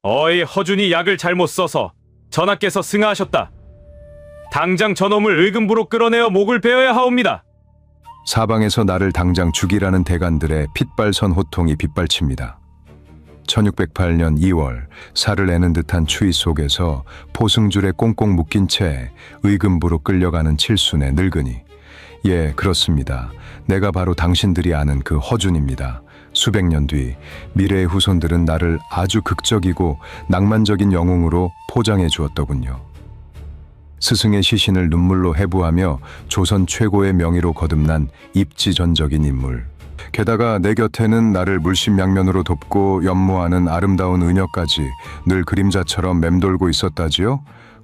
어이 허준이 약을 잘못 써서 전하께서 승하하셨다. 당장 저놈을 의금부로 끌어내어 목을 베어야 하옵니다. 사방에서 나를 당장 죽이라는 대간들의 핏발선 호통이 빗발칩니다. 1608년 2월 살을 내는 듯한 추위 속에서 포승줄에 꽁꽁 묶인 채 의금부로 끌려가는 칠순의 늙은이. 예, 그렇습니다. 내가 바로 당신들이 아는 그 허준입니다. 수백 년 뒤 미래의 후손들은 나를 아주 극적이고 낭만적인 영웅으로 포장해 주었더군요. 스승의 시신을 눈물로 해부하며 조선 최고의 명의로 거듭난 입지전적인 인물. 게다가 내 곁에는 나를 물심양면으로 돕고 연모하는 아름다운 의녀까지 늘 그림자처럼 맴돌고 있었다지요?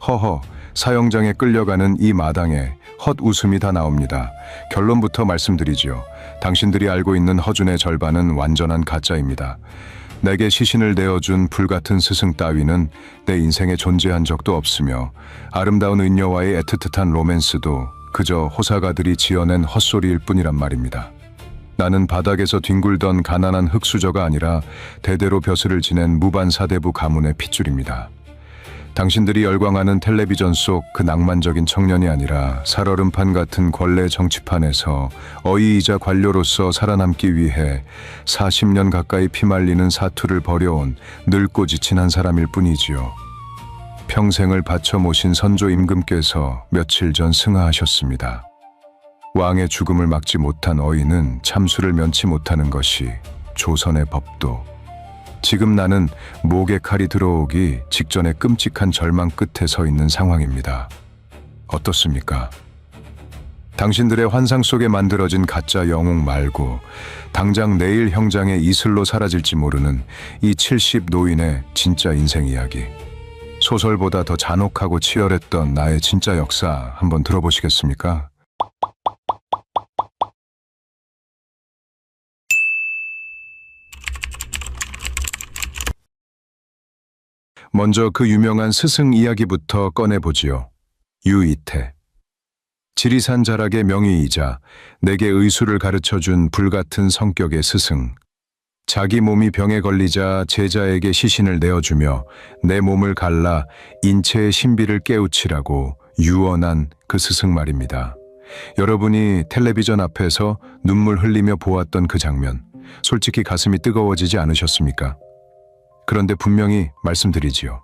허허, 사형장에 끌려가는 이 마당에 헛웃음이 다 나옵니다. 결론부터 말씀드리지요. 당신들이 알고 있는 허준의 절반은 완전한 가짜입니다. 내게 시신을 내어준 불같은 스승 따위는 내 인생에 존재한 적도 없으며 아름다운 은녀와의 애틋한 로맨스도 그저 호사가들이 지어낸 헛소리일 뿐이란 말입니다. 나는 바닥에서 뒹굴던 가난한 흙수저가 아니라 대대로 벼슬을 지낸 무반사대부 가문의 핏줄입니다. 당신들이 열광하는 텔레비전 속 그 낭만적인 청년이 아니라 살얼음판 같은 권례 정치판에서 어이이자 관료로서 살아남기 위해 40년 가까이 피말리는 사투를 벌여온 늙고 지친 한 사람일 뿐이지요. 평생을 바쳐 모신 선조 임금께서 며칠 전 승하하셨습니다. 왕의 죽음을 막지 못한 어이는 참수를 면치 못하는 것이 조선의 법도. 지금 나는 목에 칼이 들어오기 직전에 끔찍한 절망 끝에 서 있는 상황입니다. 어떻습니까? 당신들의 환상 속에 만들어진 가짜 영웅 말고 당장 내일 형장에 이슬로 사라질지 모르는 이 70 노인의 진짜 인생 이야기. 소설보다 더 잔혹하고 치열했던 나의 진짜 역사 한번 들어보시겠습니까? 먼저 그 유명한 스승 이야기부터 꺼내보지요. 유이태. 지리산 자락의 명의이자 내게 의술을 가르쳐준 불같은 성격의 스승. 자기 몸이 병에 걸리자 제자에게 시신을 내어주며 내 몸을 갈라 인체의 신비를 깨우치라고 유언한 그 스승 말입니다. 여러분이 텔레비전 앞에서 눈물 흘리며 보았던 그 장면, 솔직히 가슴이 뜨거워지지 않으셨습니까? 그런데 분명히 말씀드리지요.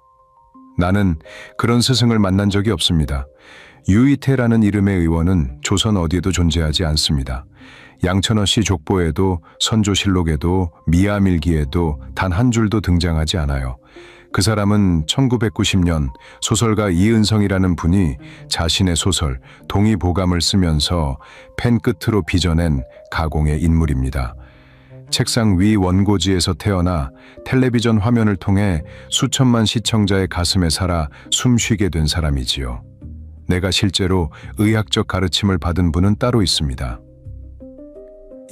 나는 그런 스승을 만난 적이 없습니다. 유이태라는 이름의 의원은 조선 어디에도 존재하지 않습니다. 양천어 씨 족보에도 선조실록에도 미아밀기에도 단 한 줄도 등장하지 않아요. 그 사람은 1990년 소설가 이은성이라는 분이 자신의 소설 동의보감을 쓰면서 펜 끝으로 빚어낸 가공의 인물입니다. 책상 위 원고지에서 태어나 텔레비전 화면을 통해 수천만 시청자의 가슴에 살아 숨쉬게 된 사람이지요. 내가 실제로 의학적 가르침을 받은 분은 따로 있습니다.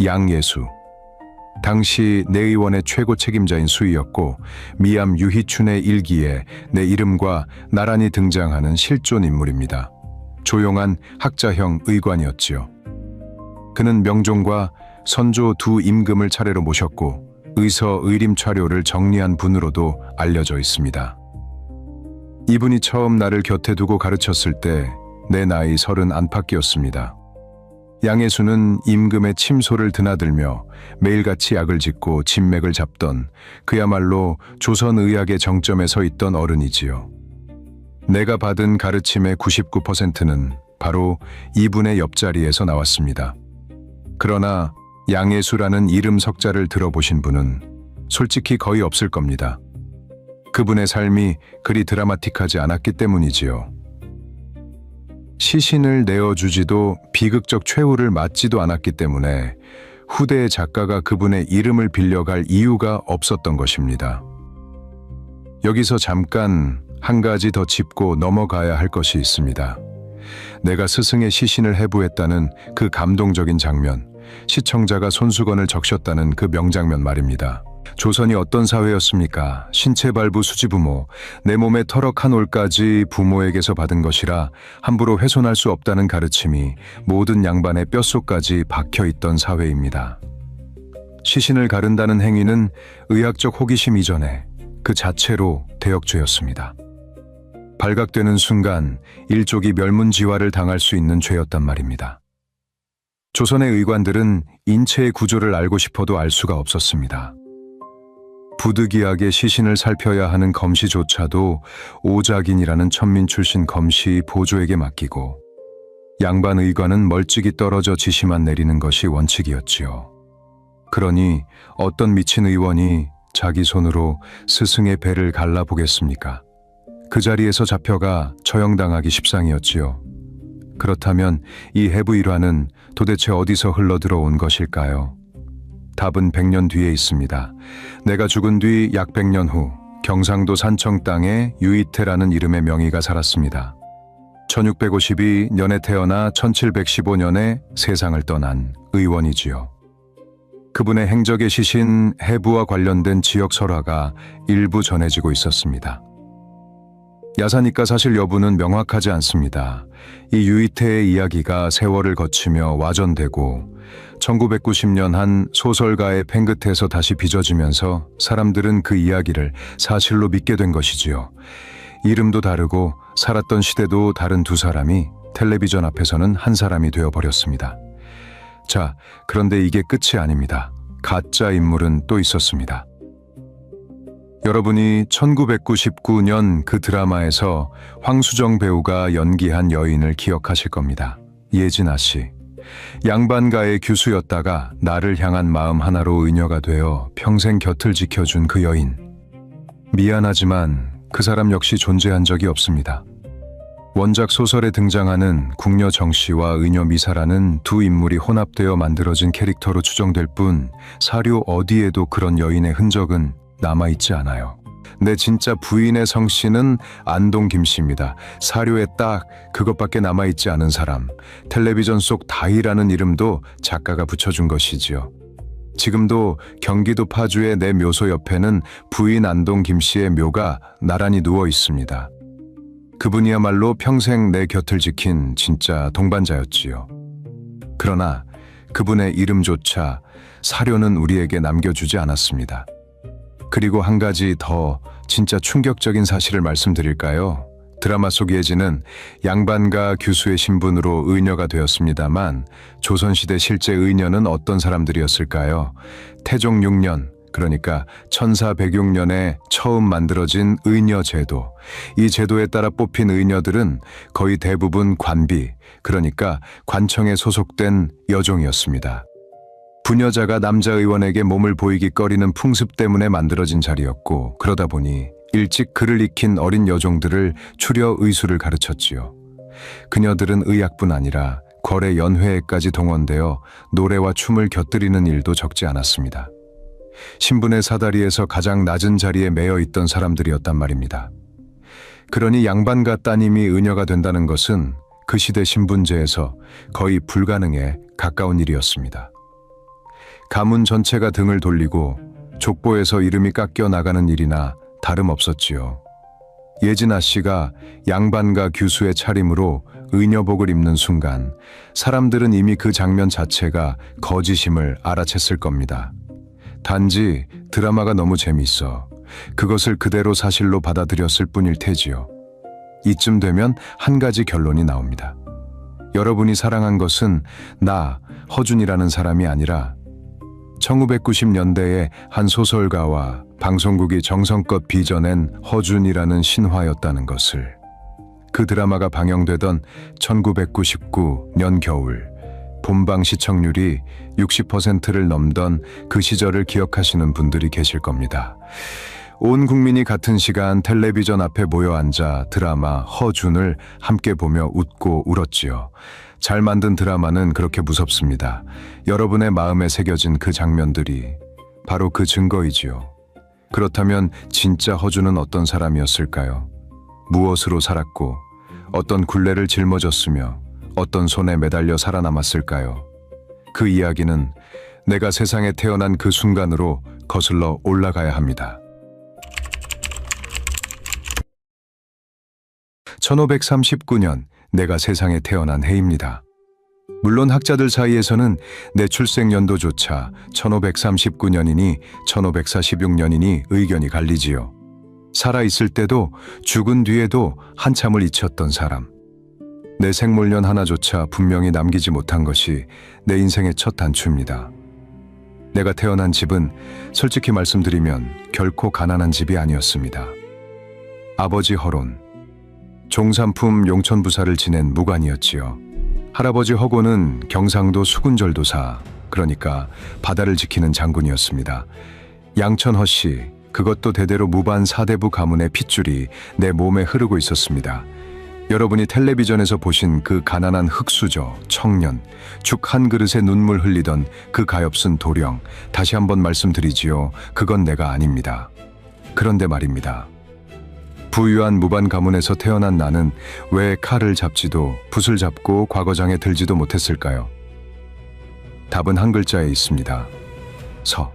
양예수. 당시 내 의원의 최고 책임자인 수이였고 미암 유희춘의 일기에 내 이름과 나란히 등장하는 실존 인물입니다. 조용한 학자형 의관이었지요. 그는 명종과 선조 두 임금을 차례로 모셨고 의서 의림 차료를 정리한 분으로도 알려져 있습니다. 이분이 처음 나를 곁에 두고 가르쳤을 때 내 나이 30 안팎이었습니다. 양예수는 임금의 침소를 드나들며 매일같이 약을 짓고 진맥을 잡던 그야말로 조선의학의 정점에 서 있던 어른이지요. 내가 받은 가르침의 99%는 바로 이분의 옆자리에서 나왔습니다. 그러나 양예수라는 이름 석자를 들어보신 분은 솔직히 거의 없을 겁니다. 그분의 삶이 그리 드라마틱하지 않았기 때문이지요. 시신을 내어주지도 비극적 최후를 맞지도 않았기 때문에 후대의 작가가 그분의 이름을 빌려갈 이유가 없었던 것입니다. 여기서 잠깐 한 가지 더 짚고 넘어가야 할 것이 있습니다. 내가 스승의 시신을 해부했다는 그 감동적인 장면, 시청자가 손수건을 적셨다는 그 명장면 말입니다. 조선이 어떤 사회였습니까? 신체 발부 수지부모, 내 몸의 털럭 한 올까지 부모에게서 받은 것이라 함부로 훼손할 수 없다는 가르침이 모든 양반의 뼛속까지 박혀있던 사회입니다. 시신을 가른다는 행위는 의학적 호기심 이전에 그 자체로 대역죄였습니다. 발각되는 순간 일족이 멸문지화를 당할 수 있는 죄였단 말입니다. 조선의 의관들은 인체의 구조를 알고 싶어도 알 수가 없었습니다. 부득이하게 시신을 살펴야 하는 검시조차도 오작인이라는 천민 출신 검시 보조에게 맡기고 양반 의관은 멀찍이 떨어져 지시만 내리는 것이 원칙이었지요. 그러니 어떤 미친 의원이 자기 손으로 스승의 배를 갈라보겠습니까? 그 자리에서 잡혀가 처형당하기 십상이었지요. 그렇다면 이 해부 일화는 도대체 어디서 흘러들어온 것일까요? 답은 100년 뒤에 있습니다. 내가 죽은 뒤 약 100년 후 경상도 산청 땅에 유이태라는 이름의 명의가 살았습니다. 1652년에 태어나 1715년에 세상을 떠난 의원이지요. 그분의 행적의 시신 해부와 관련된 지역 설화가 일부 전해지고 있었습니다. 야사니까 사실 여부는 명확하지 않습니다. 이 유이태의 이야기가 세월을 거치며 와전되고 1990년 한 소설가의 펜 끝에서 다시 빚어지면서 사람들은 그 이야기를 사실로 믿게 된 것이지요. 이름도 다르고 살았던 시대도 다른 두 사람이 텔레비전 앞에서는 한 사람이 되어버렸습니다. 자, 그런데 이게 끝이 아닙니다. 가짜 인물은 또 있었습니다. 여러분이 1999년 그 드라마에서 황수정 배우가 연기한 여인을 기억하실 겁니다. 예진아 씨. 양반가의 규수였다가 나를 향한 마음 하나로 의녀가 되어 평생 곁을 지켜준 그 여인. 미안하지만 그 사람 역시 존재한 적이 없습니다. 원작 소설에 등장하는 궁녀 정씨와 의녀 미사라는 두 인물이 혼합되어 만들어진 캐릭터로 추정될 뿐 사료 어디에도 그런 여인의 흔적은 남아있지 않아요. 내 진짜 부인의 성씨는 안동 김씨입니다. 사료에 딱 그것밖에 남아있지 않은 사람, 텔레비전 속 다희라는 이름도 작가가 붙여준 것이지요. 지금도 경기도 파주의 내 묘소 옆에는 부인 안동 김씨의 묘가 나란히 누워 있습니다. 그분이야말로 평생 내 곁을 지킨 진짜 동반자였지요. 그러나 그분의 이름조차 사료는 우리에게 남겨주지 않았습니다. 그리고 한 가지 더 진짜 충격적인 사실을 말씀드릴까요? 드라마 속 예진은 양반가 규수의 신분으로 의녀가 되었습니다만 조선시대 실제 의녀는 어떤 사람들이었을까요? 태종 6년, 그러니까 1406년에 처음 만들어진 의녀 제도. 이 제도에 따라 뽑힌 의녀들은 거의 대부분 관비, 그러니까 관청에 소속된 여종이었습니다. 부녀자가 남자 의원에게 몸을 보이기 꺼리는 풍습 때문에 만들어진 자리였고, 그러다 보니 일찍 글을 익힌 어린 여종들을 추려 의술을 가르쳤지요. 그녀들은 의학뿐 아니라 거래 연회에까지 동원되어 노래와 춤을 곁들이는 일도 적지 않았습니다. 신분의 사다리에서 가장 낮은 자리에 매여 있던 사람들이었단 말입니다. 그러니 양반가 따님이 의녀가 된다는 것은 그 시대 신분제에서 거의 불가능에 가까운 일이었습니다. 가문 전체가 등을 돌리고 족보에서 이름이 깎여 나가는 일이나 다름없었지요. 예진아 씨가 양반가 규수의 차림으로 의녀복을 입는 순간 사람들은 이미 그 장면 자체가 거짓임을 알아챘을 겁니다. 단지 드라마가 너무 재미있어 그것을 그대로 사실로 받아들였을 뿐일 테지요. 이쯤 되면 한 가지 결론이 나옵니다. 여러분이 사랑한 것은 나, 허준이라는 사람이 아니라 1990년대의 한 소설가와 방송국이 정성껏 빚어낸 허준이라는 신화였다는 것을. 그 드라마가 방영되던 1999년 겨울, 본방 시청률이 60%를 넘던 그 시절을 기억하시는 분들이 계실 겁니다. 온 국민이 같은 시간 텔레비전 앞에 모여 앉아 드라마 허준을 함께 보며 웃고 울었지요. 잘 만든 드라마는 그렇게 무섭습니다. 여러분의 마음에 새겨진 그 장면들이 바로 그 증거이지요. 그렇다면 진짜 허준은 어떤 사람이었을까요? 무엇으로 살았고 어떤 굴레를 짊어졌으며 어떤 손에 매달려 살아남았을까요? 그 이야기는 내가 세상에 태어난 그 순간으로 거슬러 올라가야 합니다. 1539년 내가 세상에 태어난 해입니다. 물론 학자들 사이에서는 내 출생 연도조차 1539년이니 1546년이니 의견이 갈리지요. 살아있을 때도 죽은 뒤에도 한참을 잊혔던 사람. 내 생물년 하나조차 분명히 남기지 못한 것이 내 인생의 첫 단추입니다. 내가 태어난 집은 솔직히 말씀드리면 결코 가난한 집이 아니었습니다. 아버지 허론, 종산품 용천부사를 지낸 무관이었지요. 할아버지 허고는 경상도 수군절도사, 그러니까 바다를 지키는 장군이었습니다. 양천 허씨, 그것도 대대로 무반 사대부 가문의 핏줄이 내 몸에 흐르고 있었습니다. 여러분이 텔레비전에서 보신 그 가난한 흙수저, 청년, 죽 한 그릇에 눈물 흘리던 그 가엾은 도령, 다시 한번 말씀드리지요. 그건 내가 아닙니다. 그런데 말입니다. 부유한 무반 가문에서 태어난 나는 왜 칼을 잡지도 붓을 잡고 과거장에 들지도 못했을까요? 답은 한 글자에 있습니다. 서.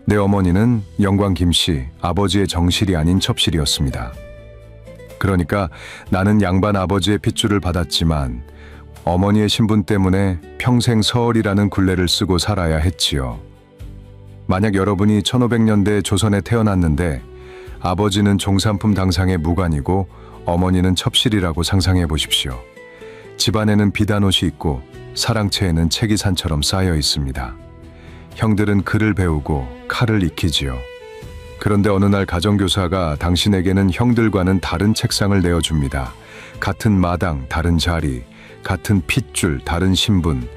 내 어머니는 영광 김씨, 아버지의 정실이 아닌 첩실이었습니다. 그러니까 나는 양반 아버지의 핏줄을 받았지만 어머니의 신분 때문에 평생 서얼이라는 굴레를 쓰고 살아야 했지요. 만약 여러분이 1500년대 조선에 태어났는데 아버지는 종산품 당상의 무관이고 어머니는 첩실이라고 상상해 보십시오. 집안에는 비단옷이 있고 사랑채에는 책이 산처럼 쌓여 있습니다. 형들은 글을 배우고 칼을 익히지요. 그런데 어느 날 가정교사가 당신에게는 형들과는 다른 책상을 내어줍니다. 같은 마당, 다른 자리, 같은 핏줄, 다른 신분,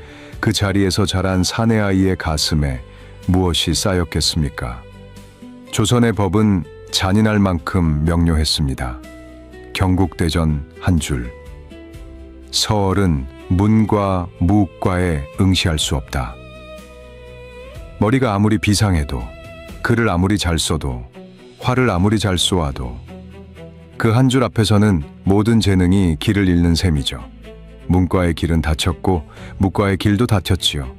그 자리에서 자란 사내아이의 가슴에 무엇이 쌓였겠습니까? 조선의 법은 잔인할 만큼 명료했습니다. 경국대전 한 줄. 서얼은 문과 무과에 응시할 수 없다. 머리가 아무리 비상해도, 글을 아무리 잘 써도, 활을 아무리 잘 쏘아도 그 한 줄 앞에서는 모든 재능이 길을 잃는 셈이죠. 문과의 길은 닫혔고 무과의 길도 닫혔지요.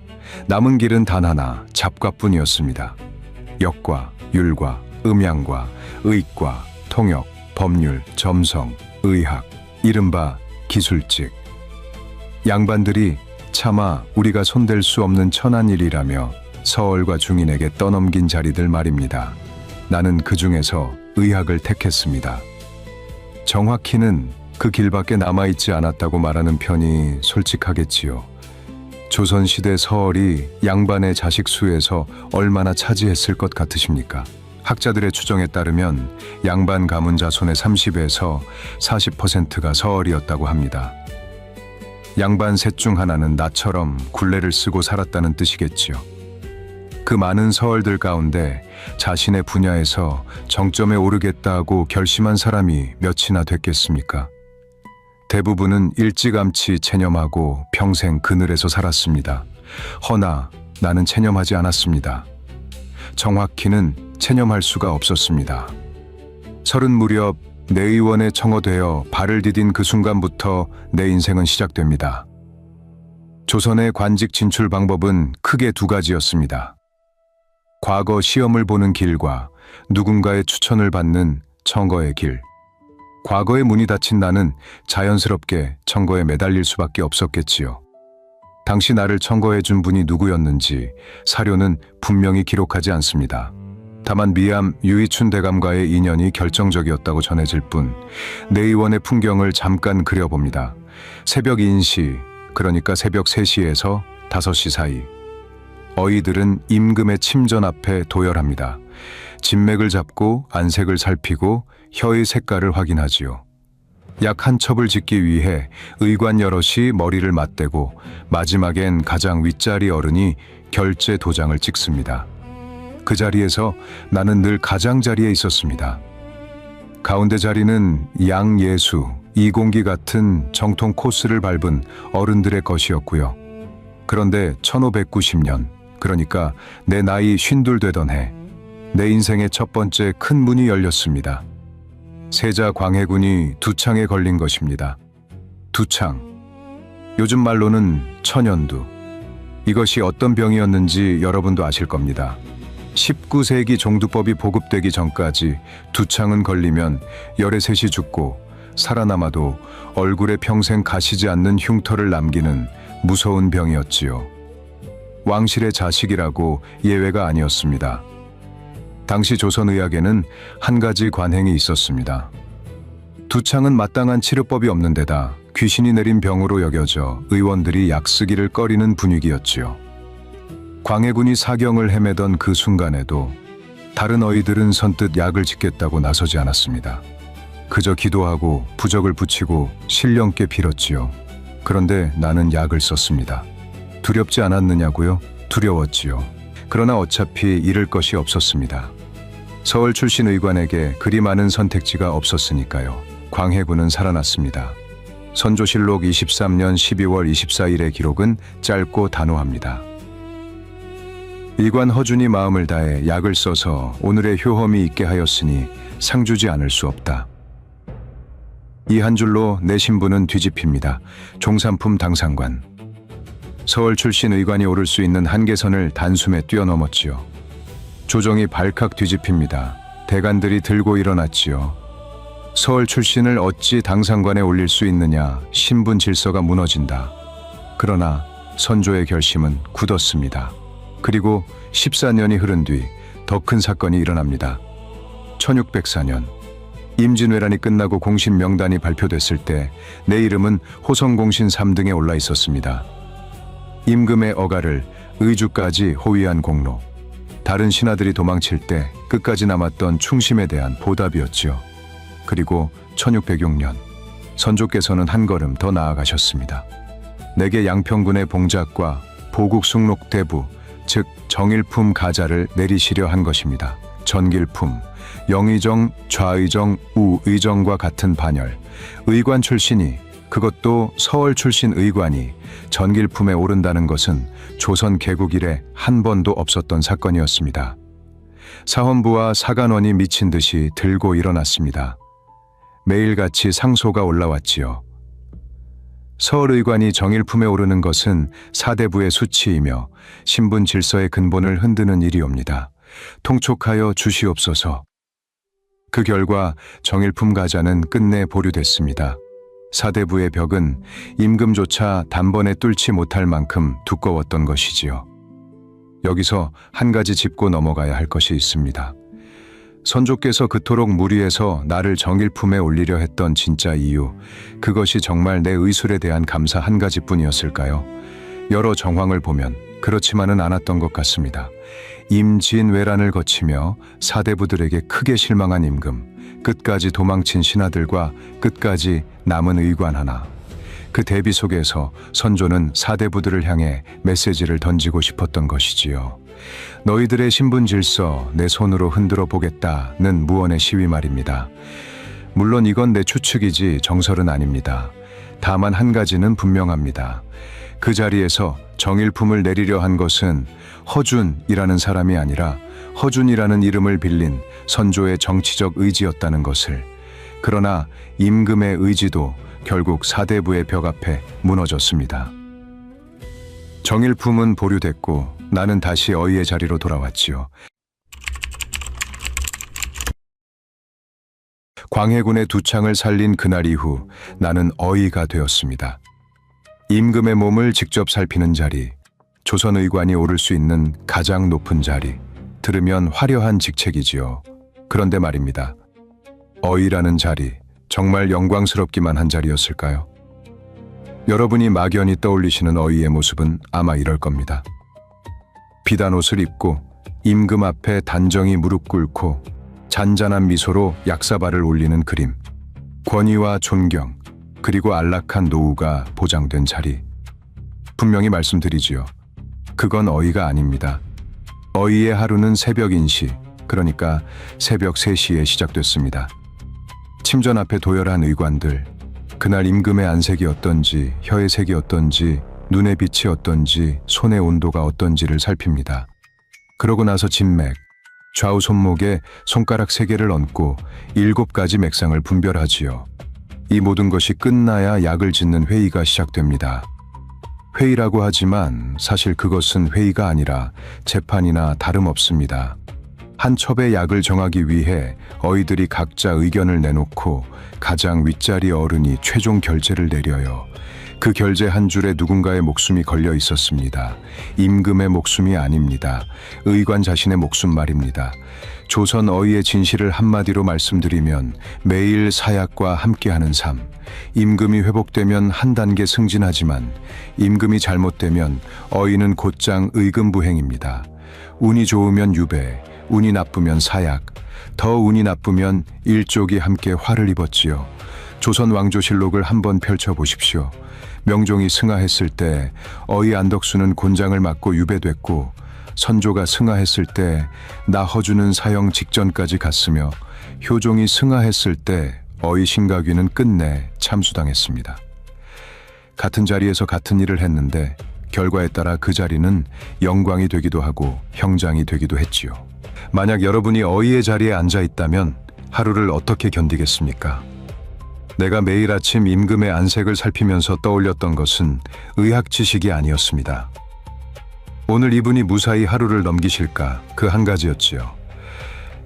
남은 길은 단 하나, 잡과뿐이었습니다. 역과, 율과, 음양과, 의과, 통역, 법률, 점성, 의학, 이른바 기술직. 양반들이 차마 우리가 손댈 수 없는 천한 일이라며 서얼과 중인에게 떠넘긴 자리들 말입니다. 나는 그 중에서 의학을 택했습니다. 정확히는 그 길밖에 남아있지 않았다고 말하는 편이 솔직하겠지요. 조선시대 서얼이 양반의 자식 수에서 얼마나 차지했을 것 같으십니까? 학자들의 추정에 따르면 양반 가문 자손의 30에서 40%가 서얼이었다고 합니다. 양반 셋 중 하나는 나처럼 굴레를 쓰고 살았다는 뜻이겠지요. 그 많은 서얼들 가운데 자신의 분야에서 정점에 오르겠다고 결심한 사람이 몇이나 됐겠습니까? 대부분은 일찌감치 체념하고 평생 그늘에서 살았습니다. 허나 나는 체념하지 않았습니다. 정확히는 체념할 수가 없었습니다. 30 무렵 내의원에 청어되어 발을 디딘 그 순간부터 내 인생은 시작됩니다. 조선의 관직 진출 방법은 크게 두 가지였습니다. 과거 시험을 보는 길과 누군가의 추천을 받는 청거의 길. 과거의 문이 닫힌 나는 자연스럽게 청거에 매달릴 수밖에 없었겠지요. 당시 나를 청거해준 분이 누구였는지 사료는 분명히 기록하지 않습니다. 다만 미암 유이춘 대감과의 인연이 결정적이었다고 전해질 뿐 내의원의 풍경을 잠깐 그려봅니다. 새벽 인시, 그러니까 새벽 3시에서 5시 사이. 어이들은 임금의 침전 앞에 도열합니다. 진맥을 잡고 안색을 살피고 혀의 색깔을 확인하지요. 약 한 첩을 짓기 위해 의관 여럿이 머리를 맞대고 마지막엔 가장 윗자리 어른이 결제 도장을 찍습니다. 그 자리에서 나는 늘 가장자리에 있었습니다. 가운데 자리는 양예수, 이공기 같은 정통 코스를 밟은 어른들의 것이었고요. 그런데 1590년, 그러니까 내 나이 52 되던 해, 내 인생의 첫 번째 큰 문이 열렸습니다. 세자 광해군이 두창에 걸린 것입니다. 두창, 요즘 말로는 천연두. 이것이 어떤 병이었는지 여러분도 아실 겁니다. 19세기 종두법이 보급되기 전까지 두창은 걸리면 열의 셋이 죽고 살아남아도 얼굴에 평생 가시지 않는 흉터를 남기는 무서운 병이었지요. 왕실의 자식이라고 예외가 아니었습니다. 당시 조선의학에는 한 가지 관행이 있었습니다. 두창은 마땅한 치료법이 없는 데다 귀신이 내린 병으로 여겨져 의원들이 약 쓰기를 꺼리는 분위기였지요. 광해군이 사경을 헤매던 그 순간에도 다른 어이들은 선뜻 약을 짓겠다고 나서지 않았습니다. 그저 기도하고 부적을 붙이고 신령께 빌었지요. 그런데 나는 약을 썼습니다. 두렵지 않았느냐고요? 두려웠지요. 그러나 어차피 잃을 것이 없었습니다. 서울 출신 의관에게 그리 많은 선택지가 없었으니까요. 광해군은 살아났습니다. 선조실록 23년 12월 24일의 기록은 짧고 단호합니다. 의관 허준이 마음을 다해 약을 써서 오늘의 효험이 있게 하였으니 상주지 않을 수 없다. 이 한 줄로 내 신분은 뒤집힙니다. 종산품 당상관. 서울 출신 의관이 오를 수 있는 한계선을 단숨에 뛰어넘었지요. 조정이 발칵 뒤집힙니다. 대관들이 들고 일어났지요. 서울 출신을 어찌 당상관에 올릴 수 있느냐, 신분 질서가 무너진다. 그러나 선조의 결심은 굳었습니다. 그리고 14년이 흐른 뒤 더 큰 사건이 일어납니다. 1604년 임진왜란이 끝나고 공신 명단이 발표됐을 때 내 이름은 호성공신 3등에 올라 있었습니다. 임금의 어가를 의주까지 호위한 공로, 다른 신하들이 도망칠 때 끝까지 남았던 충심에 대한 보답이었지요. 그리고 1606년 선조께서는 한 걸음 더 나아가셨습니다. 내게 양평군의 봉작과 보국 숙록대부, 즉 정일품 가자를 내리시려 한 것입니다. 전길품, 영의정, 좌의정, 우의정과 같은 반열, 의관 출신이, 그것도 서울 출신 의관이 전길품에 오른다는 것은 조선 개국 이래 한 번도 없었던 사건이었습니다. 사헌부와 사간원이 미친 듯이 들고 일어났습니다. 매일같이 상소가 올라왔지요. 서울의관이 정일품에 오르는 것은 사대부의 수치이며 신분 질서의 근본을 흔드는 일이옵니다. 통촉하여 주시옵소서. 그 결과 정일품 가자는 끝내 보류됐습니다. 사대부의 벽은 임금조차 단번에 뚫지 못할 만큼 두꺼웠던 것이지요. 여기서 한 가지 짚고 넘어가야 할 것이 있습니다. 선조께서 그토록 무리해서 나를 정일품에 올리려 했던 진짜 이유, 그것이 정말 내 의술에 대한 감사 한 가지뿐이었을까요? 여러 정황을 보면 그렇지만은 않았던 것 같습니다. 임진왜란을 거치며 사대부들에게 크게 실망한 임금, 끝까지 도망친 신하들과 끝까지 남은 의관 하나, 그 대비 속에서 선조는 사대부들을 향해 메시지를 던지고 싶었던 것이지요. 너희들의 신분 질서 내 손으로 흔들어 보겠다는 무언의 시위 말입니다. 물론 이건 내 추측이지 정설은 아닙니다. 다만 한 가지는 분명합니다. 그 자리에서 정일품을 내리려 한 것은 허준이라는 사람이 아니라 허준이라는 이름을 빌린 선조의 정치적 의지였다는 것을. 그러나 임금의 의지도 결국 사대부의 벽 앞에 무너졌습니다. 정일품은 보류됐고 나는 다시 어이의 자리로 돌아왔지요. 광해군의 두창을 살린 그날 이후 나는 어이가 되었습니다. 임금의 몸을 직접 살피는 자리, 조선의관이 오를 수 있는 가장 높은 자리, 들으면 화려한 직책이지요. 그런데 말입니다. 어이라는 자리, 정말 영광스럽기만 한 자리였을까요? 여러분이 막연히 떠올리시는 어이의 모습은 아마 이럴 겁니다. 비단 옷을 입고 임금 앞에 단정히 무릎 꿇고 잔잔한 미소로 약사발을 올리는 그림, 권위와 존경, 그리고 안락한 노후가 보장된 자리. 분명히 말씀드리지요. 그건 어이가 아닙니다. 어이의 하루는 새벽 인시, 그러니까 새벽 3시에 시작됐습니다. 침전 앞에 도열한 의관들, 그날 임금의 안색이 어떤지, 혀의 색이 어떤지, 눈의 빛이 어떤지, 손의 온도가 어떤지를 살핍니다. 그러고 나서 진맥, 좌우 손목에 손가락 3개를 얹고 7가지 맥상을 분별하지요. 이 모든 것이 끝나야 약을 짓는 회의가 시작됩니다. 회의라고 하지만 사실 그것은 회의가 아니라 재판이나 다름없습니다. 한 첩의 약을 정하기 위해 어이들이 각자 의견을 내놓고 가장 윗자리 어른이 최종 결재를 내려요. 그 결제 한 줄에 누군가의 목숨이 걸려 있었습니다. 임금의 목숨이 아닙니다. 의관 자신의 목숨 말입니다. 조선 어이의 진실을 한마디로 말씀드리면 매일 사약과 함께하는 삶. 임금이 회복되면 한 단계 승진하지만 임금이 잘못되면 어이는 곧장 의금부행입니다. 운이 좋으면 유배, 운이 나쁘면 사약, 더 운이 나쁘면 일족이 함께 화를 입었지요. 조선 왕조실록을 한번 펼쳐보십시오. 명종이 승하했을 때 어이 안덕수는 곤장을 맞고 유배됐고, 선조가 승하했을 때 나허주는 사형 직전까지 갔으며, 효종이 승하했을 때 어이 신가귀는 끝내 참수당했습니다. 같은 자리에서 같은 일을 했는데 결과에 따라 그 자리는 영광이 되기도 하고 형장이 되기도 했지요. 만약 여러분이 어이의 자리에 앉아 있다면 하루를 어떻게 견디겠습니까? 내가 매일 아침 임금의 안색을 살피면서 떠올렸던 것은 의학 지식이 아니었습니다. 오늘 이분이 무사히 하루를 넘기실까, 그 한 가지였지요.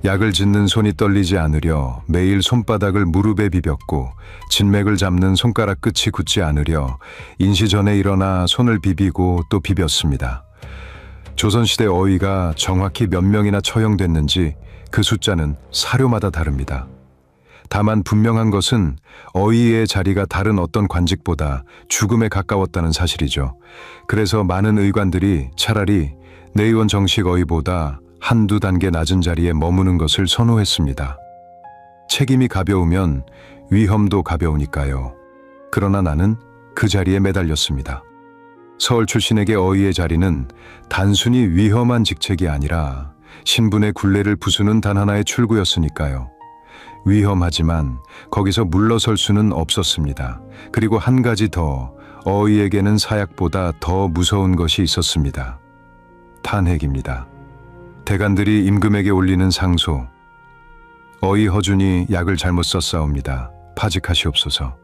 약을 짓는 손이 떨리지 않으려 매일 손바닥을 무릎에 비볐고, 진맥을 잡는 손가락 끝이 굳지 않으려 인시 전에 일어나 손을 비비고 또 비볐습니다. 조선시대 어이가 정확히 몇 명이나 처형됐는지 그 숫자는 사료마다 다릅니다. 다만 분명한 것은 어이의 자리가 다른 어떤 관직보다 죽음에 가까웠다는 사실이죠. 그래서 많은 의관들이 차라리 내의원 정식 어이보다 한두 단계 낮은 자리에 머무는 것을 선호했습니다. 책임이 가벼우면 위험도 가벼우니까요. 그러나 나는 그 자리에 매달렸습니다. 서울 출신에게 어이의 자리는 단순히 위험한 직책이 아니라 신분의 굴레를 부수는 단 하나의 출구였으니까요. 위험하지만 거기서 물러설 수는 없었습니다. 그리고 한 가지 더, 어이에게는 사약보다 더 무서운 것이 있었습니다. 탄핵입니다. 대관들이 임금에게 올리는 상소. 어이 허준이 약을 잘못 썼사옵니다. 파직하시옵소서.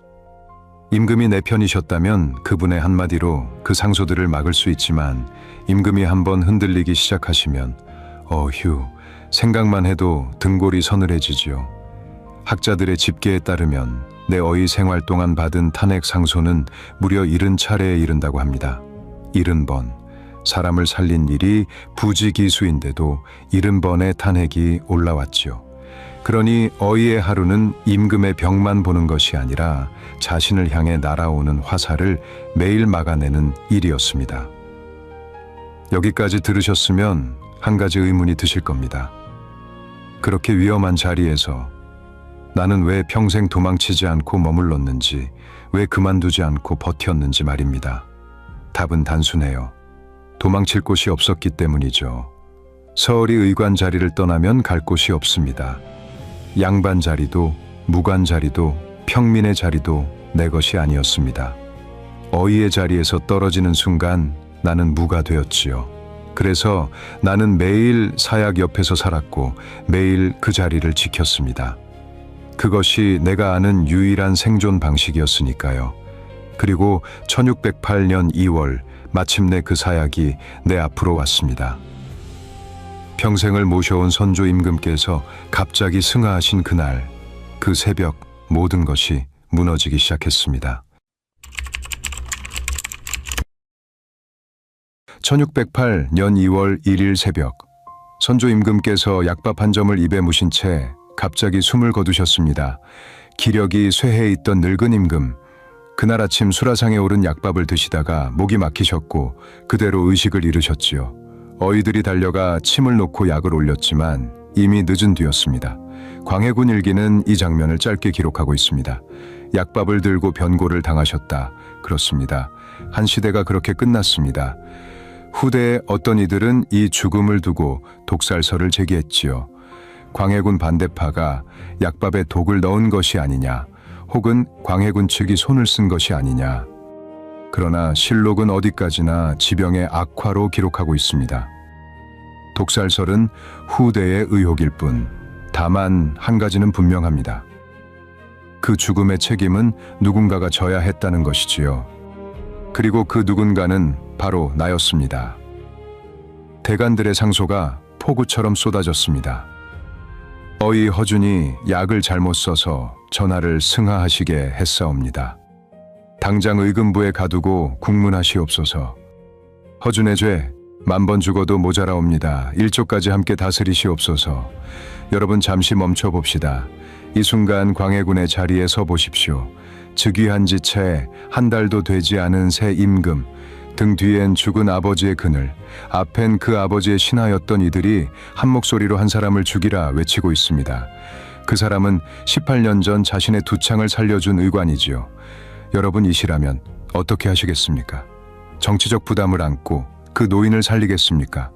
임금이 내 편이셨다면 그분의 한마디로 그 상소들을 막을 수 있지만, 임금이 한번 흔들리기 시작하시면 어휴, 생각만 해도 등골이 서늘해지지요. 학자들의 집계에 따르면 내 어이 생활 동안 받은 탄핵 상소는 무려 70차례에 이른다고 합니다. 70번. 사람을 살린 일이 부지기수인데도 70번의 탄핵이 올라왔지요. 그러니 어이의 하루는 임금의 벽만 보는 것이 아니라 자신을 향해 날아오는 화살을 매일 막아내는 일이었습니다. 여기까지 들으셨으면 한 가지 의문이 드실 겁니다. 그렇게 위험한 자리에서 나는 왜 평생 도망치지 않고 머물렀는지, 왜 그만두지 않고 버텼는지 말입니다. 답은 단순해요. 도망칠 곳이 없었기 때문이죠. 서울이 의관 자리를 떠나면 갈 곳이 없습니다. 양반 자리도, 무관 자리도, 평민의 자리도 내 것이 아니었습니다. 어이의 자리에서 떨어지는 순간 나는 무가 되었지요. 그래서 나는 매일 사약 옆에서 살았고 매일 그 자리를 지켰습니다. 그것이 내가 아는 유일한 생존 방식이었으니까요. 그리고 1608년 2월 마침내 그 사약이 내 앞으로 왔습니다. 평생을 모셔온 선조 임금께서 갑자기 승하하신 그날, 그 새벽 모든 것이 무너지기 시작했습니다. 1608년 2월 1일 새벽, 선조 임금께서 약밥 한 점을 입에 무신 채 갑자기 숨을 거두셨습니다. 기력이 쇠해 있던 늙은 임금, 그날 아침 수라상에 오른 약밥을 드시다가 목이 막히셨고 그대로 의식을 잃으셨지요. 어이들이 달려가 침을 놓고 약을 올렸지만 이미 늦은 뒤였습니다. 광해군 일기는 이 장면을 짧게 기록하고 있습니다. 약밥을 들고 변고를 당하셨다. 그렇습니다. 한 시대가 그렇게 끝났습니다. 후대에 어떤 이들은 이 죽음을 두고 독살설을 제기했지요. 광해군 반대파가 약밥에 독을 넣은 것이 아니냐, 혹은 광해군 측이 손을 쓴 것이 아니냐. 그러나 실록은 어디까지나 지병의 악화로 기록하고 있습니다. 독살설은 후대의 의혹일 뿐, 다만 한 가지는 분명합니다. 그 죽음의 책임은 누군가가 져야 했다는 것이지요. 그리고 그 누군가는 바로 나였습니다. 대관들의 상소가 폭우처럼 쏟아졌습니다. 어이 허준이 약을 잘못 써서 전하를 승하하시게 했사옵니다. 당장 의금부에 가두고 국문하시옵소서. 허준의 죄 10,000번 죽어도 모자라옵니다. 1조까지 함께 다스리시옵소서. 여러분 잠시 멈춰봅시다. 이 순간 광해군의 자리에 서 보십시오. 즉위한 지 채 한 달도 되지 않은 새 임금, 등 뒤엔 죽은 아버지의 그늘, 앞엔 그 아버지의 신하였던 이들이 한 목소리로 한 사람을 죽이라 외치고 있습니다. 그 사람은 18년 전 자신의 두 창을 살려준 의관이지요. 여러분이시라면 어떻게 하시겠습니까? 정치적 부담을 안고 그 노인을 살리겠습니까?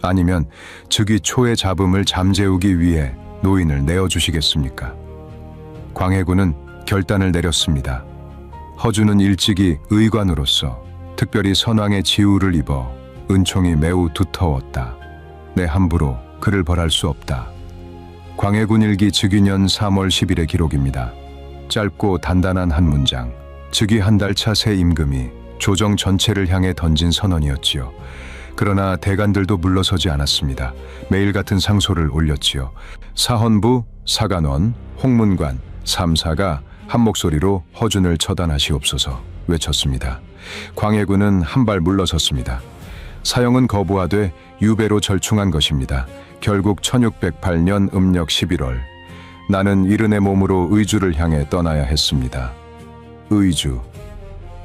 아니면 즉위 초의 잡음을 잠재우기 위해 노인을 내어주시겠습니까? 광해군은 결단을 내렸습니다. 허준은 일찍이 의관으로서 특별히 선왕의 지우를 입어 은총이 매우 두터웠다. 내 함부로 그를 벌할 수 없다. 광해군 일기 즉위년 3월 10일의 기록입니다. 짧고 단단한 한 문장. 즉위 한 달 차 새 임금이 조정 전체를 향해 던진 선언이었지요. 그러나 대관들도 물러서지 않았습니다. 매일 같은 상소를 올렸지요. 사헌부, 사간원, 홍문관, 3사가 한 목소리로 허준을 처단하시옵소서 외쳤습니다. 광해군은 한 발 물러섰습니다. 사형은 거부하되 유배로 절충한 것입니다. 결국 1608년 음력 11월 나는 이른의 몸으로 의주를 향해 떠나야 했습니다. 의주,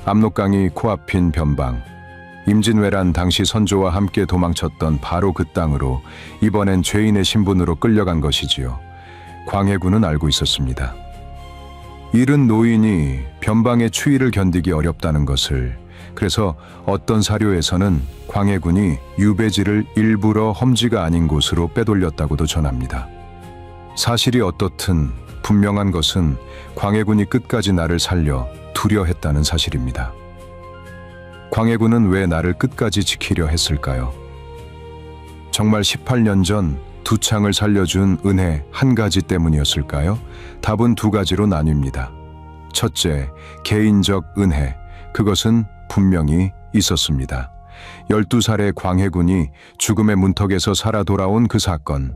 압록강이 코앞인 변방, 임진왜란 당시 선조와 함께 도망쳤던 바로 그 땅으로 이번엔 죄인의 신분으로 끌려간 것이지요. 광해군은 알고 있었습니다. 이른 노인이 변방의 추위를 견디기 어렵다는 것을. 그래서 어떤 사료에서는 광해군이 유배지를 일부러 험지가 아닌 곳으로 빼돌렸다고도 전합니다. 사실이 어떻든 분명한 것은 광해군이 끝까지 나를 살려 두려 했다는 사실입니다. 광해군은 왜 나를 끝까지 지키려 했을까요? 정말 18년 전 두 창을 살려준 은혜 한 가지 때문이었을까요? 답은 두 가지로 나뉩니다. 첫째, 개인적 은혜. 그것은 분명히 있었습니다. 12살의 광해군이 죽음의 문턱에서 살아 돌아온 그 사건.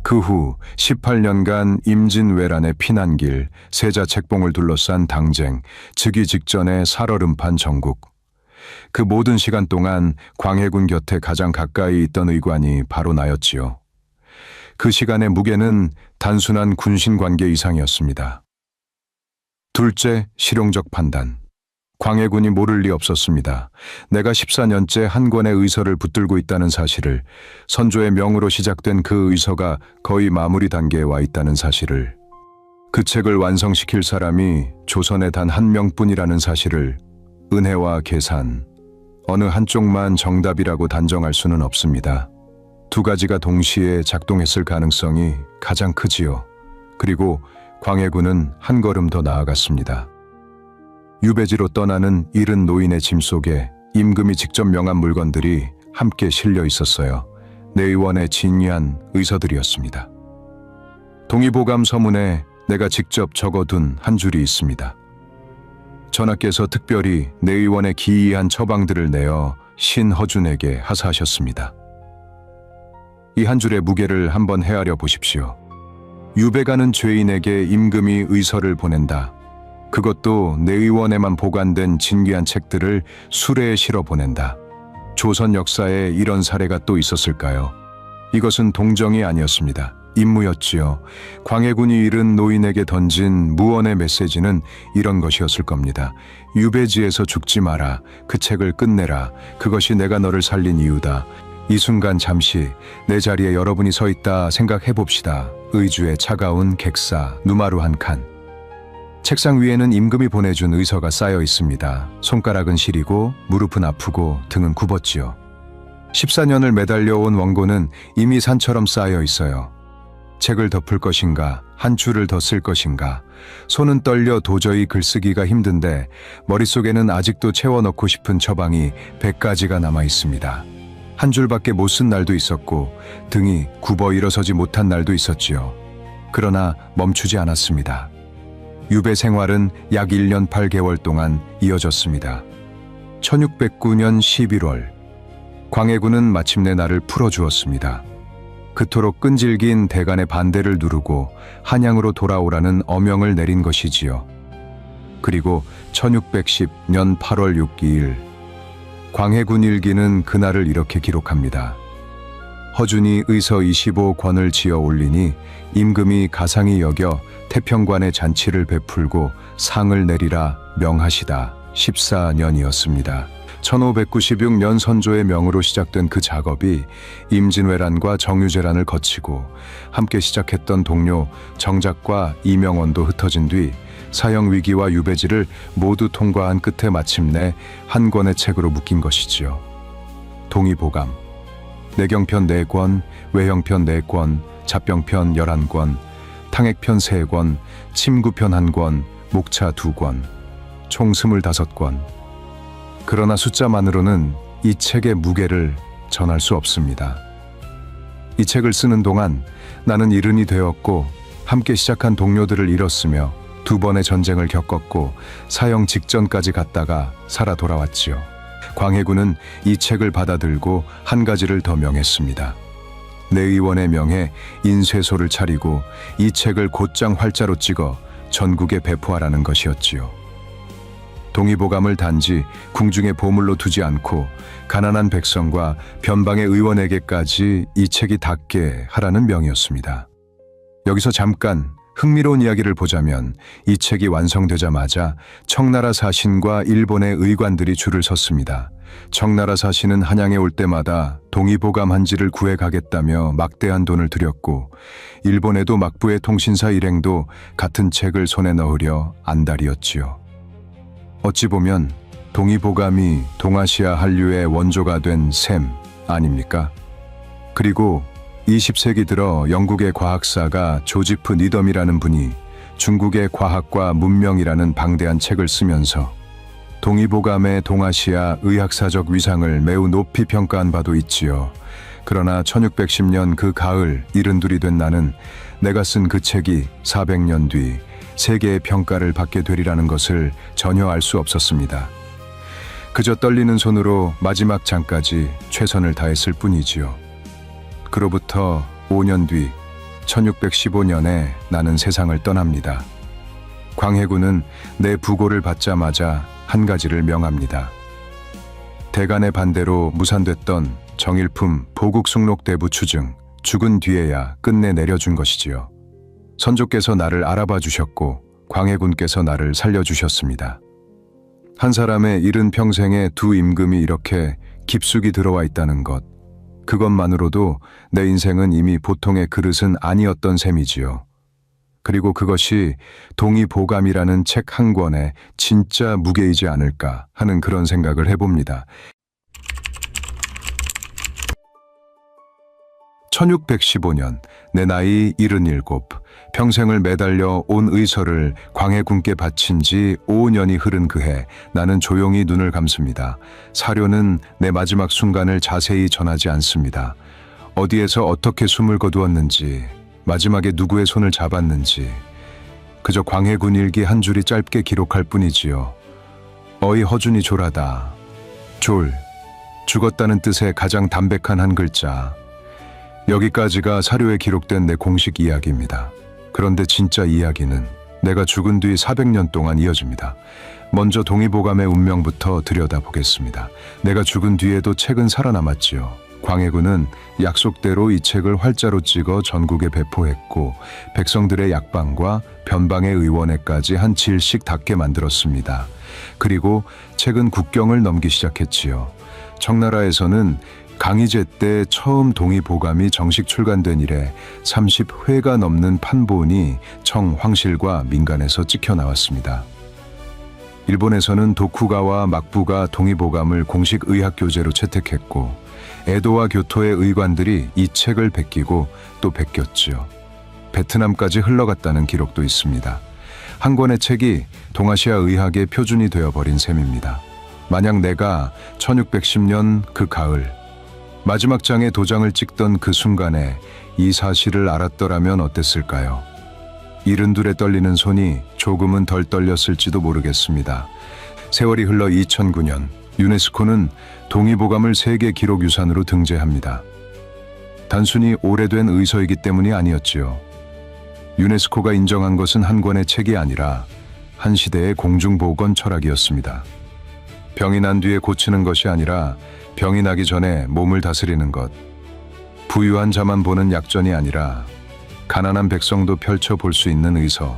그 후 18년간 임진왜란의 피난길, 세자 책봉을 둘러싼 당쟁, 즉위 직전의 살얼음판 전국. 그 모든 시간 동안 광해군 곁에 가장 가까이 있던 의관이 바로 나였지요. 그 시간의 무게는 단순한 군신관계 이상이었습니다. 둘째, 실용적 판단. 광해군이 모를 리 없었습니다. 내가 14년째 한 권의 의서를 붙들고 있다는 사실을, 선조의 명으로 시작된 그 의서가 거의 마무리 단계에 와 있다는 사실을, 그 책을 완성시킬 사람이 조선에 단 한 명뿐이라는 사실을, 은혜와 계산, 어느 한쪽만 정답이라고 단정할 수는 없습니다. 두 가지가 동시에 작동했을 가능성이 가장 크지요. 그리고 광해군은 한 걸음 더 나아갔습니다. 유배지로 떠나는 이른 노인의 짐 속에 임금이 직접 명한 물건들이 함께 실려 있었어요. 내의원의 진위한 의서들이었습니다. 동의보감 서문에 내가 직접 적어둔 한 줄이 있습니다. 전하께서 특별히 내의원의 기이한 처방들을 내어 신허준에게 하사하셨습니다. 이 한 줄의 무게를 한번 헤아려 보십시오. 유배가는 죄인에게 임금이 의서를 보낸다. 그것도 내의원에만 보관된 진귀한 책들을 수레에 실어 보낸다. 조선 역사에 이런 사례가 또 있었을까요? 이것은 동정이 아니었습니다. 임무였지요. 광해군이 잃은 노인에게 던진 무언의 메시지는 이런 것이었을 겁니다. 유배지에서 죽지 마라. 그 책을 끝내라. 그것이 내가 너를 살린 이유다. 이 순간 잠시 내 자리에 여러분이 서 있다 생각해 봅시다. 의주의 차가운 객사, 누마루 한 칸. 책상 위에는 임금이 보내준 의서가 쌓여 있습니다. 손가락은 시리고 무릎은 아프고 등은 굽었지요. 14년을 매달려온 원고는 이미 산처럼 쌓여 있어요. 책을 덮을 것인가, 한 줄을 더 쓸 것인가. 손은 떨려 도저히 글쓰기가 힘든데 머릿속에는 아직도 채워넣고 싶은 처방이 100가지가 남아 있습니다. 한 줄밖에 못 쓴 날도 있었고 등이 굽어 일어서지 못한 날도 있었지요. 그러나 멈추지 않았습니다. 유배 생활은 약 1년 8개월 동안 이어졌습니다. 1609년 11월 광해군은 마침내 나를 풀어주었습니다. 그토록 끈질긴 대간의 반대를 누르고 한양으로 돌아오라는 어명을 내린 것이지요. 그리고 1610년 8월 6일 광해군 일기는 그날을 이렇게 기록합니다. 허준이 의서 25권을 지어 올리니 임금이 가상히 여겨 태평관에 잔치를 베풀고 상을 내리라 명하시다. 14년이었습니다. 1596년 선조의 명으로 시작된 그 작업이 임진왜란과 정유재란을 거치고 함께 시작했던 동료 정작과 이명원도 흩어진 뒤 사형 위기와 유배지를 모두 통과한 끝에 마침내 한 권의 책으로 묶인 것이지요. 동의보감, 내경편 4권, 외형편 4권, 잡병편 11권, 탕액편 3권, 침구편 1권, 목차 2권, 총 25권. 그러나 숫자만으로는 이 책의 무게를 전할 수 없습니다. 이 책을 쓰는 동안 나는 일흔이 되었고 함께 시작한 동료들을 잃었으며 2번의 전쟁을 겪었고 사형 직전까지 갔다가 살아 돌아왔지요. 광해군은 이 책을 받아들고 한 가지를 더 명했습니다. 내 의원의 명에 인쇄소를 차리고 이 책을 곧장 활자로 찍어 전국에 배포하라는 것이었지요. 동의보감을 단지 궁중의 보물로 두지 않고 가난한 백성과 변방의 의원에게까지 이 책이 닿게 하라는 명이었습니다. 여기서 잠깐 흥미로운 이야기를 보자면 이 책이 완성되자마자 청나라 사신과 일본의 의관들이 줄을 섰습니다. 청나라 사신은 한양에 올 때마다 동의보감 한지를 구해 가겠다며 막대한 돈을 들였고 일본에도 막부의 통신사 일행도 같은 책을 손에 넣으려 안달이었지요. 어찌 보면 동의보감이 동아시아 한류의 원조가 된 셈 아닙니까? 그리고 20세기 들어 영국의 과학사가 조지프 니덤이라는 분이 중국의 과학과 문명이라는 방대한 책을 쓰면서 동의보감의 동아시아 의학사적 위상을 매우 높이 평가한 바도 있지요. 그러나 1610년 그 가을 72이 된 나는 내가 쓴 그 책이 400년 뒤 세계의 평가를 받게 되리라는 것을 전혀 알 수 없었습니다. 그저 떨리는 손으로 마지막 장까지 최선을 다했을 뿐이지요. 그로부터 5년 뒤 1615년에 나는 세상을 떠납니다. 광해군은 내 부고를 받자마자 한 가지를 명합니다. 대간의 반대로 무산됐던 정일품 보국숙록대부 추증, 죽은 뒤에야 끝내 내려준 것이지요. 선조께서 나를 알아봐 주셨고 광해군께서 나를 살려주셨습니다. 한 사람의 이른 평생에 두 임금이 이렇게 깊숙이 들어와 있다는 것, 그것만으로도 내 인생은 이미 보통의 그릇은 아니었던 셈이지요. 그리고 그것이 동의보감이라는 책 한 권에 진짜 무게이지 않을까 하는 그런 생각을 해봅니다. 1615년 내 나이 77, 평생을 매달려 온 의서를 광해군께 바친 지 5년이 흐른 그해 나는 조용히 눈을 감습니다. 사료는 내 마지막 순간을 자세히 전하지 않습니다. 어디에서 어떻게 숨을 거두었는지, 마지막에 누구의 손을 잡았는지, 그저 광해군 일기 한 줄이 짧게 기록할 뿐이지요. 어이 허준이 졸하다. 졸, 죽었다는 뜻의 가장 담백한 한 글자. 여기까지가 사료에 기록된 내 공식 이야기입니다. 그런데 진짜 이야기는 내가 죽은 뒤 400년 동안 이어집니다. 먼저 동의보감의 운명부터 들여다보겠습니다. 내가 죽은 뒤에도 책은 살아남았지요. 광해군은 약속대로 이 책을 활자로 찍어 전국에 배포했고 백성들의 약방과 변방의 의원에까지 한 질씩 닿게 만들었습니다. 그리고 책은 국경을 넘기 시작했지요. 청나라에서는 강희제 때 처음 동의보감이 정식 출간된 이래 30회가 넘는 판본이 청, 황실과 민간에서 찍혀 나왔습니다. 일본에서는 도쿠가와 막부가 동의보감을 공식 의학교재로 채택했고 에도와 교토의 의관들이 이 책을 베끼고 또 베꼈지요. 베트남까지 흘러갔다는 기록도 있습니다. 한 권의 책이 동아시아 의학의 표준이 되어버린 셈입니다. 만약 내가 1610년 그 가을 마지막 장에 도장을 찍던 그 순간에 이 사실을 알았더라면 어땠을까요? 이른둘에 떨리는 손이 조금은 덜 떨렸을지도 모르겠습니다. 세월이 흘러 2009년 유네스코는 동의보감을 세계 기록유산으로 등재합니다. 단순히 오래된 의서이기 때문이 아니었지요. 유네스코가 인정한 것은 한 권의 책이 아니라 한 시대의 공중보건 철학이었습니다. 병이 난 뒤에 고치는 것이 아니라 병이 나기 전에 몸을 다스리는 것. 부유한 자만 보는 약전이 아니라 가난한 백성도 펼쳐볼 수 있는 의서.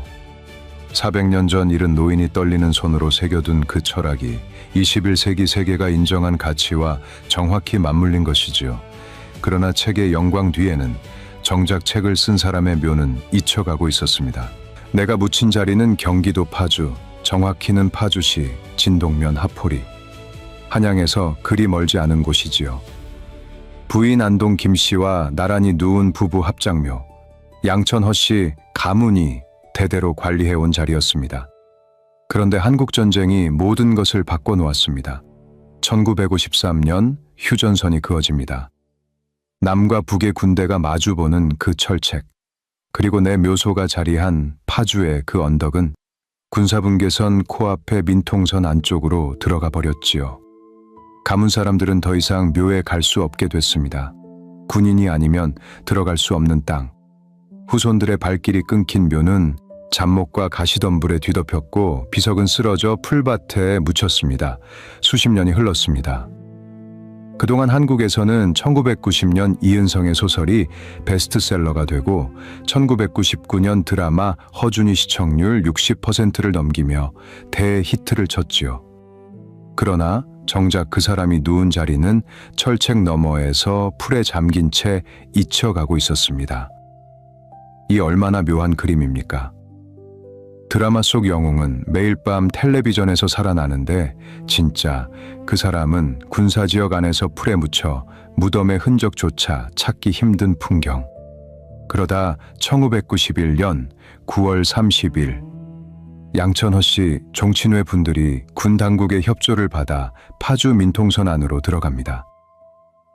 400년 전 이른 노인이 떨리는 손으로 새겨둔 그 철학이 21세기 세계가 인정한 가치와 정확히 맞물린 것이지요. 그러나 책의 영광 뒤에는 정작 책을 쓴 사람의 묘는 잊혀가고 있었습니다. 내가 묻힌 자리는 경기도 파주, 정확히는 파주시 진동면 하포리. 한양에서 그리 멀지 않은 곳이지요. 부인 안동 김씨와 나란히 누운 부부 합장묘, 양천 허씨 가문이 대대로 관리해온 자리였습니다. 그런데 한국전쟁이 모든 것을 바꿔놓았습니다. 1953년 휴전선이 그어집니다. 남과 북의 군대가 마주보는 그 철책, 그리고 내 묘소가 자리한 파주의 그 언덕은 군사분계선 코앞에 민통선 안쪽으로 들어가 버렸지요. 가문 사람들은 더 이상 묘에 갈 수 없게 됐습니다. 군인이 아니면 들어갈 수 없는 땅. 후손들의 발길이 끊긴 묘는 잡목과 가시덤불에 뒤덮였고 비석은 쓰러져 풀밭에 묻혔습니다. 수십 년이 흘렀습니다. 그동안 한국에서는 1990년 이은성의 소설이 베스트셀러가 되고 1999년 드라마 허준이 시청률 60%를 넘기며 대히트를 쳤지요. 그러나 정작 그 사람이 누운 자리는 철책 너머에서 풀에 잠긴 채 잊혀가고 있었습니다. 이 얼마나 묘한 그림입니까? 드라마 속 영웅은 매일 밤 텔레비전에서 살아나는데 진짜 그 사람은 군사지역 안에서 풀에 묻혀 무덤의 흔적조차 찾기 힘든 풍경. 그러다 1991년 9월 30일 양천허 씨 종친회 분들이 군 당국의 협조를 받아 파주 민통선 안으로 들어갑니다.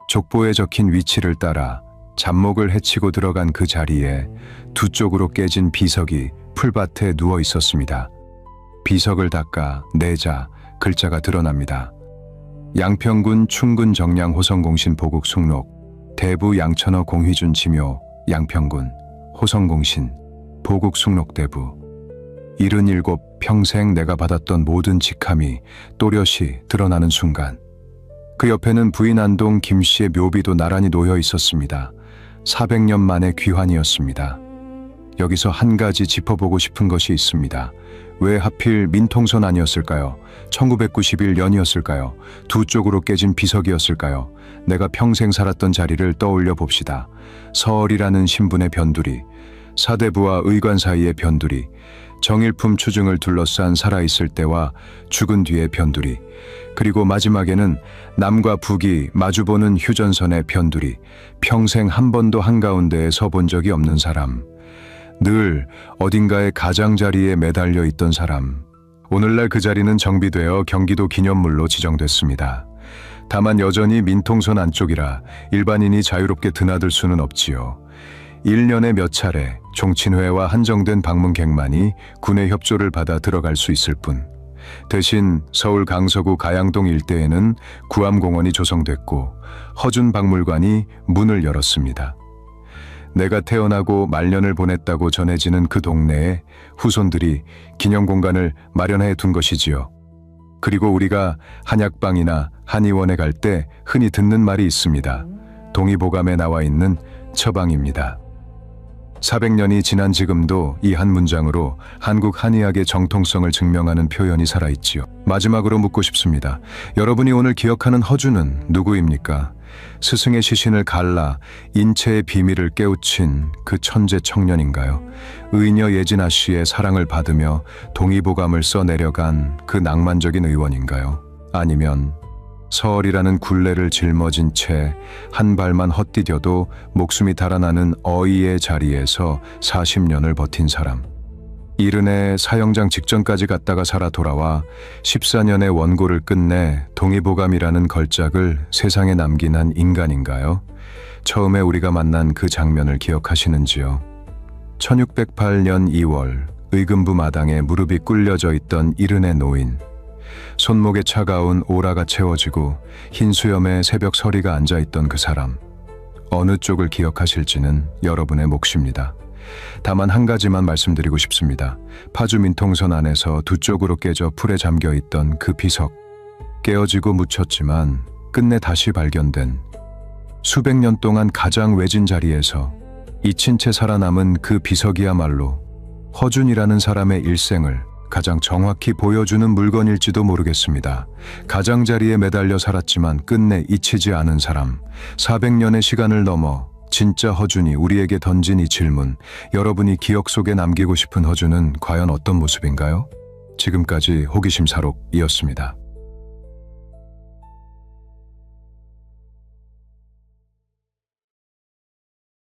족보에 적힌 위치를 따라 잡목을 헤치고 들어간 그 자리에 두 쪽으로 깨진 비석이 풀밭에 누워 있었습니다. 비석을 닦아 내자 글자가 드러납니다. 양평군 충군 정량 호성공신 보국 숙록 대부 양천허 공휘준 지묘 양평군 호성공신 보국 숙록 대부 77 평생 내가 받았던 모든 직함이 또렷이 드러나는 순간 그 옆에는 부인 안동 김씨의 묘비도 나란히 놓여 있었습니다. 400년 만의 귀환이었습니다. 여기서 한 가지 짚어보고 싶은 것이 있습니다. 왜 하필 민통선 아니었을까요? 1991년이었을까요? 두 쪽으로 깨진 비석이었을까요? 내가 평생 살았던 자리를 떠올려 봅시다. 서얼이라는 신분의 변두리, 사대부와 의관 사이의 변두리, 정일품 추증을 둘러싼 살아있을 때와 죽은 뒤의 변두리, 그리고 마지막에는 남과 북이 마주보는 휴전선의 변두리, 평생 한 번도 한가운데에 서본 적이 없는 사람, 늘 어딘가의 가장자리에 매달려 있던 사람. 오늘날 그 자리는 정비되어 경기도 기념물로 지정됐습니다. 다만 여전히 민통선 안쪽이라 일반인이 자유롭게 드나들 수는 없지요. 1년에 몇 차례 종친회와 한정된 방문객만이 군의 협조를 받아 들어갈 수 있을 뿐. 대신 서울 강서구 가양동 일대에는 구암공원이 조성됐고 허준박물관이 문을 열었습니다. 내가 태어나고 말년을 보냈다고 전해지는 그 동네에 후손들이 기념공간을 마련해 둔 것이지요. 그리고 우리가 한약방이나 한의원에 갈 때 흔히 듣는 말이 있습니다. 동의보감에 나와 있는 처방입니다. 400년이 지난 지금도 이 한 문장으로 한국 한의학의 정통성을 증명하는 표현이 살아있지요. 마지막으로 묻고 싶습니다. 여러분이 오늘 기억하는 허준은 누구입니까? 스승의 시신을 갈라 인체의 비밀을 깨우친 그 천재 청년인가요? 의녀 예진아 씨의 사랑을 받으며 동의보감을 써내려간 그 낭만적인 의원인가요? 아니면 서얼이라는 굴레를 짊어진 채 한 발만 헛디뎌도 목숨이 달아나는 어이의 자리에서 40년을 버틴 사람. 이른해 사형장 직전까지 갔다가 살아 돌아와 14년의 원고를 끝내 동의보감이라는 걸작을 세상에 남긴 한 인간인가요? 처음에 우리가 만난 그 장면을 기억하시는지요? 1608년 2월 의금부 마당에 무릎이 꿇려져 있던 이른해 노인. 손목에 차가운 오라가 채워지고 흰 수염에 새벽 서리가 앉아있던 그 사람. 어느 쪽을 기억하실지는 여러분의 몫입니다. 다만 한 가지만 말씀드리고 싶습니다. 파주 민통선 안에서 두 쪽으로 깨져 풀에 잠겨 있던 그 비석. 깨어지고 묻혔지만 끝내 다시 발견된 수백 년 동안 가장 외진 자리에서 잊힌 채 살아남은 그 비석이야말로 허준이라는 사람의 일생을 가장 정확히 보여주는 물건일지도 모르겠습니다. 가장자리에 매달려 살았지만 끝내 잊히지 않은 사람, 400년의 시간을 넘어 진짜 허준이 우리에게 던진 이 질문, 여러분이 기억 속에 남기고 싶은 허준은 과연 어떤 모습인가요? 지금까지 호기심 사록이었습니다.